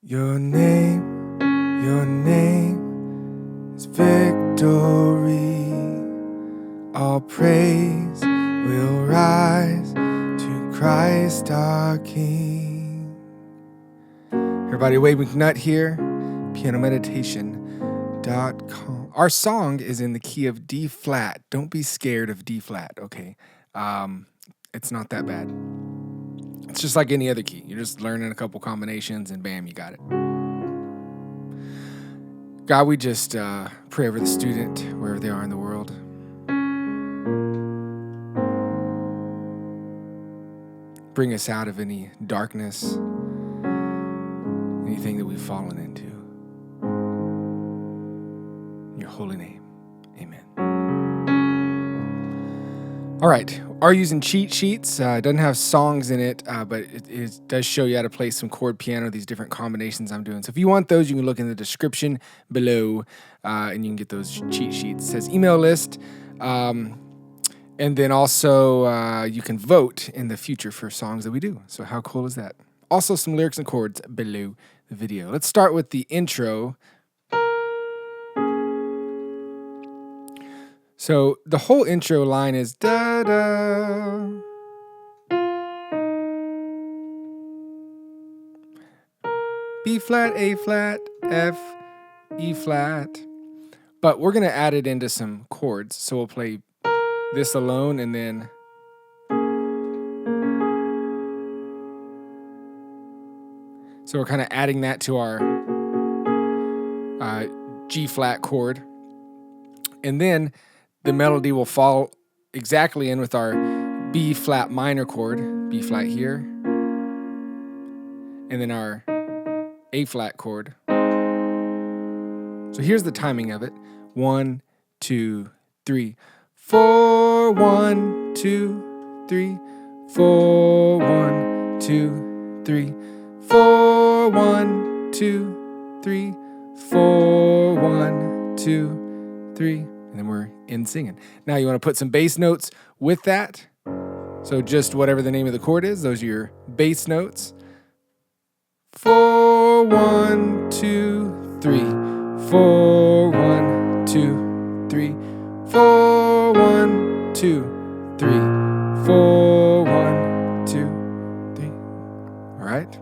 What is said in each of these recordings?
Your name is victory. All praise will rise to Christ our King. Everybody, McNutt here, pianomeditation.com. Our song is in the key of D flat. Don't be scared of D flat, okay? It's not that bad. It's just like any other key. You're just learning a couple combinations and bam, you got it. God, we just pray over the student, wherever they are in the world. Bring us out of any darkness, anything that we've fallen into. In your holy name, amen. All right, are using cheat sheets. It doesn't have songs in it, but it does show you how to play some chord piano, these different combinations I'm doing. So if you want those, you can look in the description below, and you can get those cheat sheets. It says email list, and then also you can vote in the future for songs that we do. So how cool is that? Also some lyrics and chords below the video. Let's start with the intro. So the whole intro line is da da. B flat, A flat, F, E flat. But we're gonna add it into some chords. So we'll play this alone and then so we're kind of adding that to our G flat chord. And then the melody will fall exactly in with our B flat minor chord, B flat here, and then our A flat chord. So here's the timing of it. 1, 2, 3, 4, 1, 2, 3, 4, 1, 2, 3, 4, 1, 2, 3, 4, 1, 2, 3. And then we're in singing. Now you want to put some bass notes with that. So just whatever the name of the chord is, those are your bass notes. 4, 1, 2, 3. 4, 1, 2, 3. 4, 1, 2, 3. 4, 1, 2, 3. All right.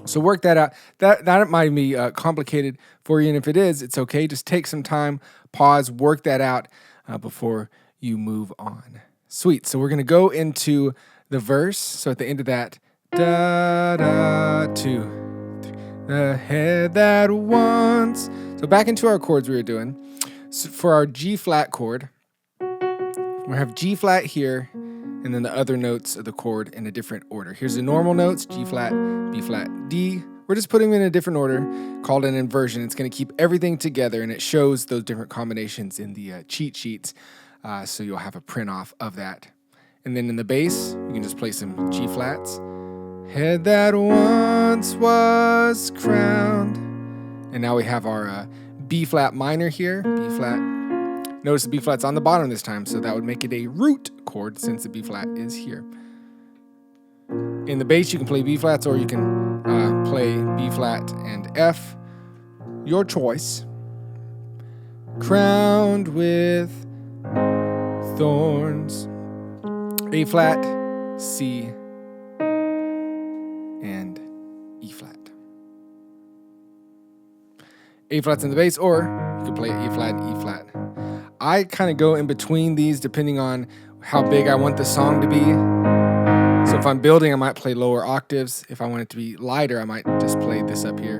So work that out. That might be complicated for you, and if it is, it's okay. Just take some time, pause, work that out before you move on. Sweet. So we're going to go into the verse. So at the end of that, da da 2, 3, the head that once. So back into our chords we were doing. So for our G flat chord, we'll have G flat here, and then the other notes of the chord in a different order. Here's the normal notes, G flat, B flat, D. We're just putting them in a different order called an inversion. It's going to keep everything together, and it shows those different combinations in the cheat sheets, so you'll have a print off of that. And then in the bass, you can just play some G flats. Head that once was crowned. And now we have our B flat minor here, B flat. Notice the B flat's on the bottom this time, so that would make it a root chord since the B flat is here. In the bass, you can play B flats or you can play B flat and F, your choice. Crowned with thorns, A flat, C, and E flat. A flat's in the bass, or you can play A flat and E flat. I kind of go in between these depending on how big I want the song to be. So if I'm building, I might play lower octaves. If I want it to be lighter, I might just play this up here.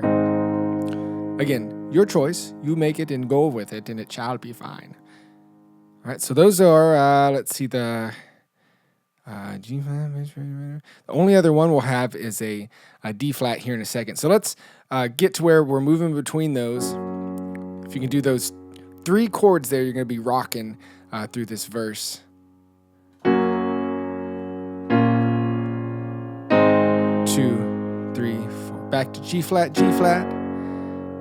Again, your choice. You make it and go with it, and it shall be fine. All right, so those are, let's see, the G flat. The only other one we'll have is a D flat here in a second. So let's get to where we're moving between those. If you can do those 3 chords there, you're going to be rocking through this verse. 2, 3, 4. Back to G flat,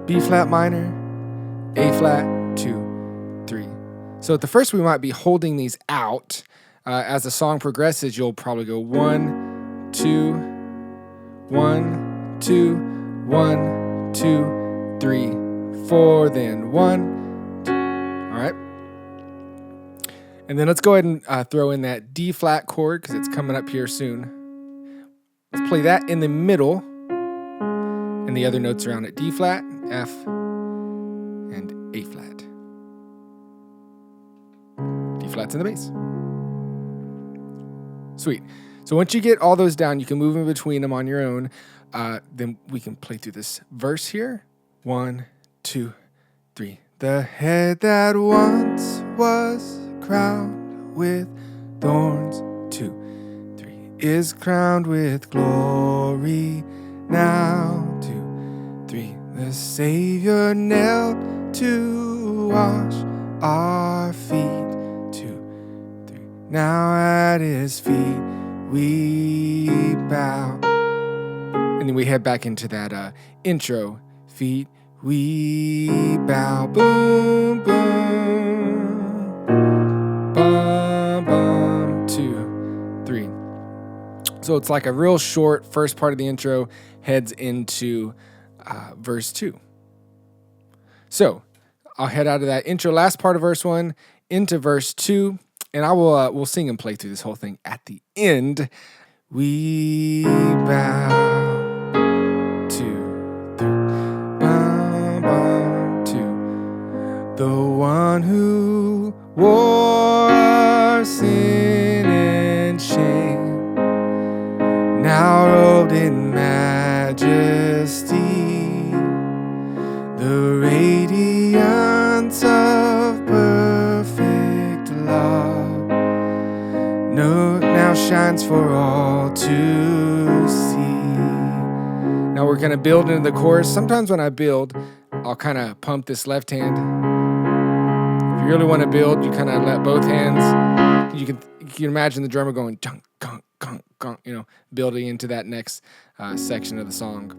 B flat minor, A flat, 2, 3. So at the first, we might be holding these out. As the song progresses, you'll probably go 1, 2, 1, 2, 1, 2, 3, 4, then 1, 2. All right. And then let's go ahead and throw in that D flat chord because it's coming up here soon. Let's play that in the middle, and the other notes around it: D flat, F, and A flat. D flat's in the bass. Sweet. So once you get all those down, you can move in between them on your own. Then we can play through this verse here. 1, 2, 3. The head that once was crowned with thorns, 2, 3, is crowned with glory now, 2, 3. The Savior knelt to wash our feet, 2, 3. Now at his feet we bow. And then we head back into that intro. Feet we bow. Boom, boom. Bum, bum. 2, 3. So it's like a real short first part of the intro heads into verse 2. So I'll head out of that intro last part of verse 1 into verse 2, and I will we'll sing and play through this whole thing at the end. We bow. 2, 3. Bum, bum, 2. The one who wore our sin and shame, now robed in majesty, the radiance of perfect love, now shines for all to see. Now we're going to build into the chorus. Sometimes when I build, I'll kind of pump this left hand. If you really want to build, you kind of let both hands. You can imagine the drummer going junk, gunk, gunk, gunk, building into that next section of the song.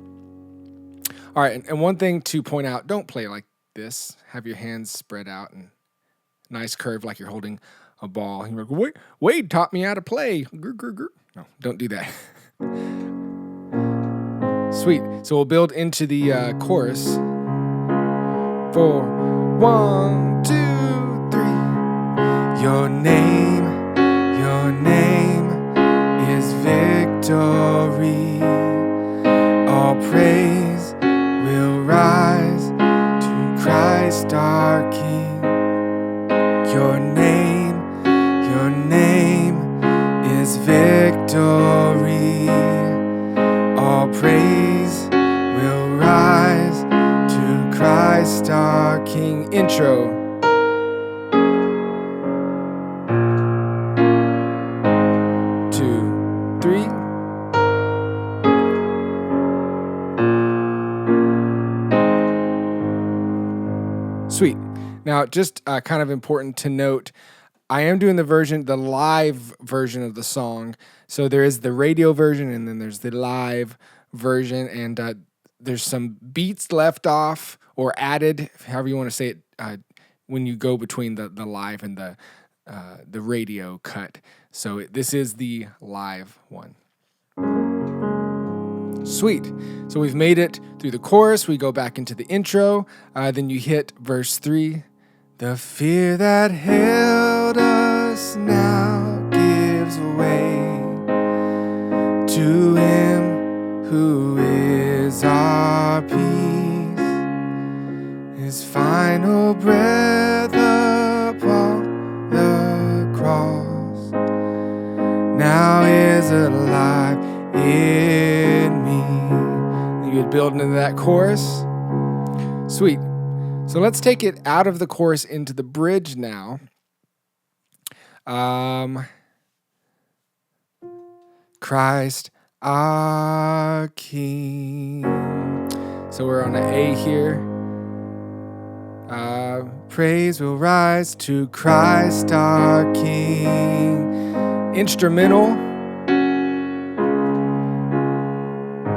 All right, and one thing to point out, don't play like this. Have your hands spread out and nice curve like you're holding a ball. You're like, Wade taught me how to play. Grr, grr, grr. No, don't do that. Sweet. So we'll build into the chorus. 4, 1, 2, 3. Your name is victory. All praise will rise to Christ our King. Your name is victory. All praise will rise to Christ our King. Intro. Sweet. Now, just kind of important to note, I am doing the live version of the song. So there is the radio version and then there's the live version, and there's some beats left off or added, however you want to say it, when you go between the live and the radio cut. So this is the live one. Sweet. So we've made it through the chorus. We go back into the intro. Then you hit verse 3. The fear that held us now gives way to Him who is our peace. His final breath upon the cross now is alive in me. You would build into that chorus. Sweet. So let's take it out of the chorus into the bridge now. Christ our King. So we're on an A here. Praise will rise to Christ our King. Instrumental.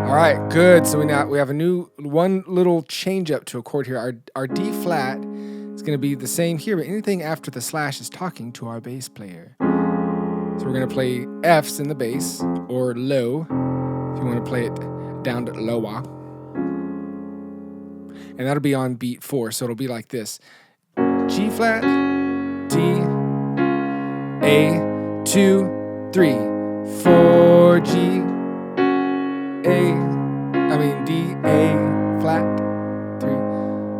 All right, good. So we have one little change up to a chord here. Our D flat is going to be the same here, but anything after the slash is talking to our bass player. So we're going to play Fs in the bass, or low, if you want to play it down to lower. and that'll be on beat 4. So it'll be like this: G flat, D, A, 2, 3, 4, G, D, A, flat, 3.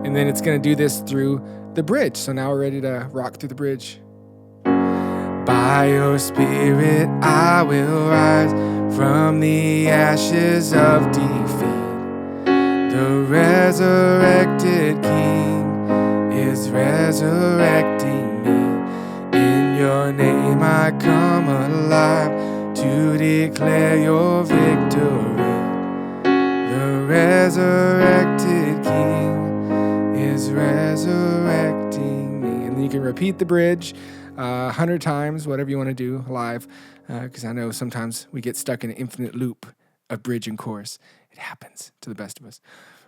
And then it's going to do this through the bridge. So now we're ready to rock through the bridge. By your spirit I will rise from the ashes of defeat. The resurrected King is resurrecting me. In your name I come alive to declare your victory. The resurrected King is resurrecting me. And then you can repeat the bridge 100 times, whatever you want to do live, because I know sometimes we get stuck in an infinite loop of bridge and chorus. It happens to the best of us.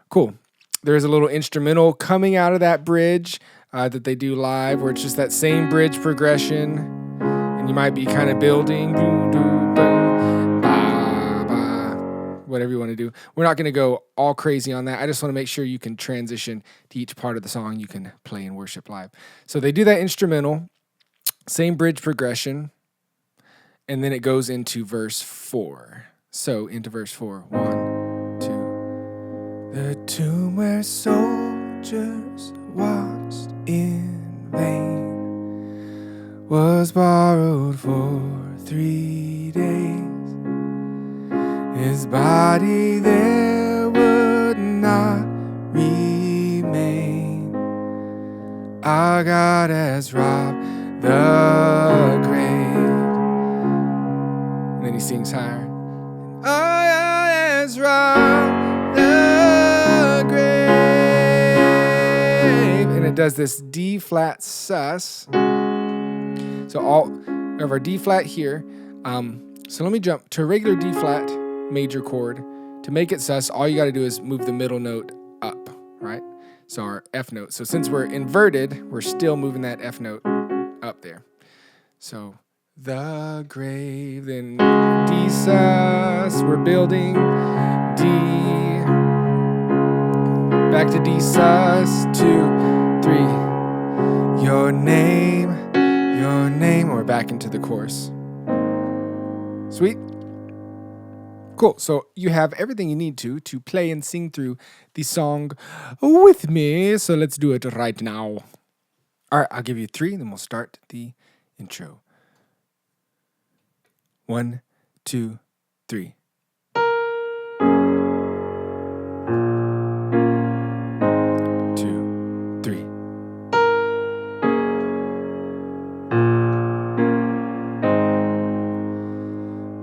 Cool. There's a little instrumental coming out of that bridge that they do live, where it's just that same bridge progression, and you might be kind of building, whatever you want to do. We're not going to go all crazy on that. I just want to make sure you can transition to each part of the song you can play in worship live. So they do that instrumental, same bridge progression, and then it goes into verse 4. So into verse 4. 1, 2. The tomb where soldiers watched in vain was borrowed for 3 days. His body there would not remain. Our God has robbed the grave. And then he sings higher. Our God has robbed the grave. And it does this D flat sus. So all of our D flat here. So let me jump to a regular D flat major chord. To make it sus, all you got to do is move the middle note up, right? So our F note. So since we're inverted, we're still moving that F note up there. So the grave, then D sus, we're building D, back to D sus, 2, 3, your name, we're back into the chorus. Sweet. Cool. So you have everything you need to play and sing through the song with me. So let's do it right now. All right, I'll give you 3, then we'll start the intro. 1, 2, 3.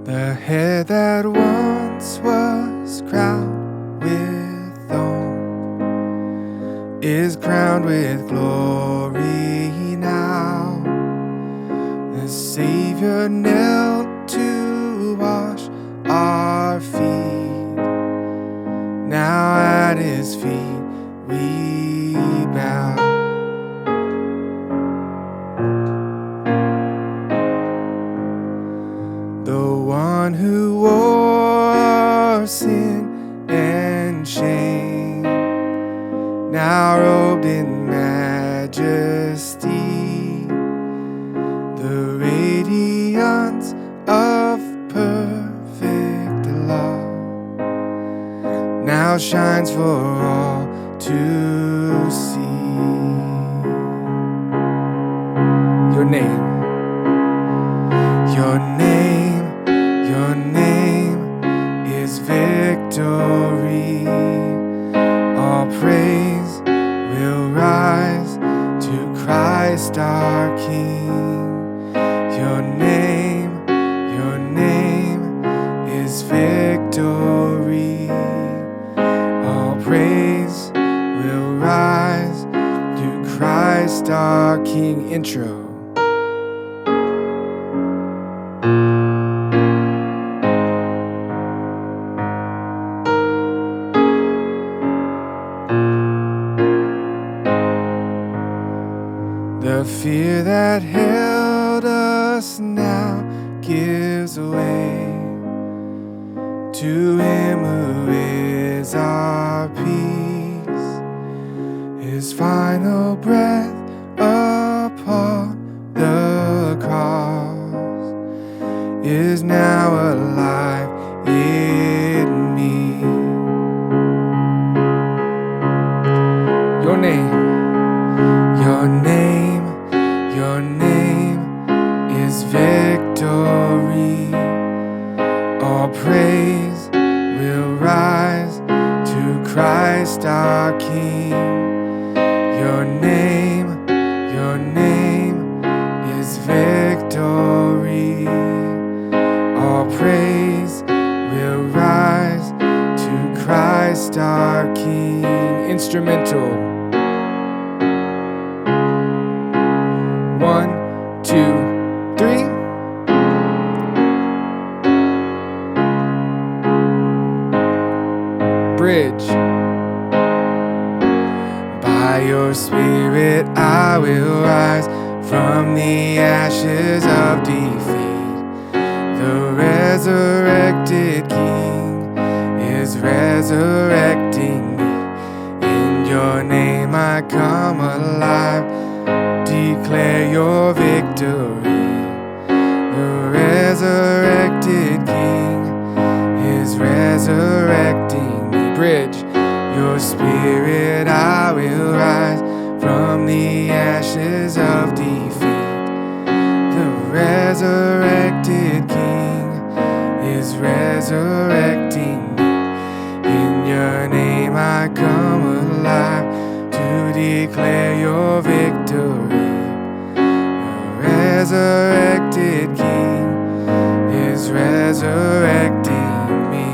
The head that once was crowned with thorns is crowned with glory now. The Savior knelt to wash our feet. Now at his feet we bow. Who wore sin and shame, now robed in majesty, the radiance of perfect love now shines for all to see. Your name, your name, your name is victory. All praise will rise to Christ our King. Your name is victory. All praise will rise to Christ our King. Intro. The fear that held us now gives way to him who is our peace. final breath upon the cross is now alive in me. Your name, your name, your name is victory. All praise will rise to Christ our King. Your name is victory. All praise will rise to Christ our King. Instrumental. 1, 2, 3. Bridge. By your Spirit I will rise from the ashes of defeat. The resurrected King is resurrecting me. In your name I come alive, declare your victory. The resurrected King is resurrecting me. Bridge. Your Spirit I will rise from the ashes of defeat. The resurrected King is resurrecting me. In your name I come alive to declare your victory. The resurrected King is resurrecting me.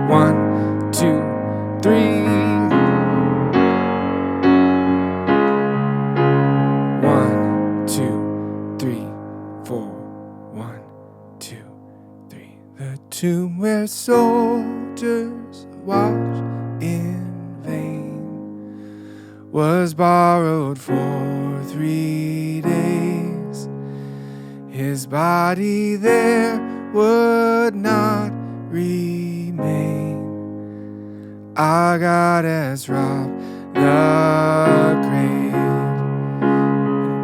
1, 2, 3. 1, 2, 3, 4. 1, 2, 3. The tomb where soldiers watched in vain was borrowed for 3 days. His body there would not remain. Our God has robbed the grave.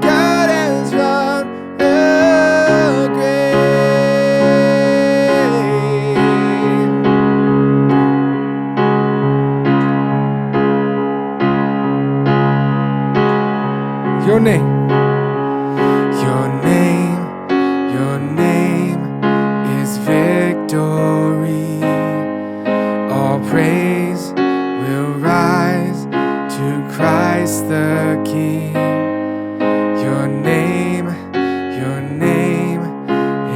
God has robbed the grave. Your name. Your name, your name is victory. All praise will rise to Christ the King. Your name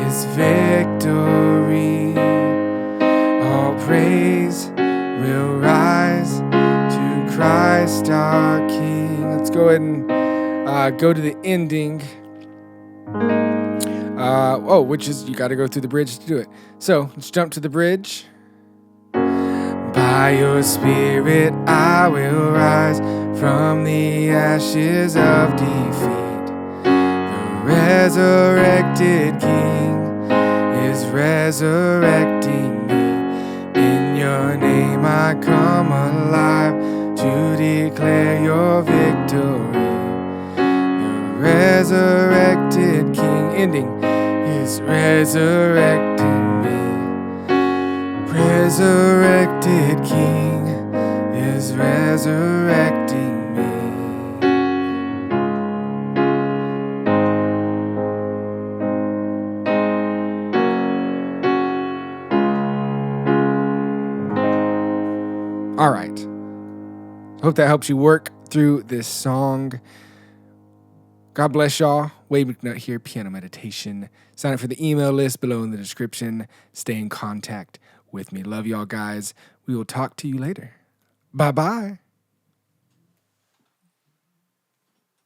is victory. All praise will rise to Christ our King. Let's go ahead and go to the ending. Which is, you got to go through the bridge to do it. So let's jump to the bridge. By your Spirit I will rise from the ashes of defeat. The resurrected King is resurrecting me. In your name I come alive to declare your victory. The resurrected King, ending, is resurrecting me. Resurrected King is resurrecting me. All right. Hope that helps you work through this song. God bless y'all. Wade McNutt here, Piano Meditation. Sign up for the email list below in the description. Stay in contact with me. Love y'all guys. We will talk to you later. Bye-bye.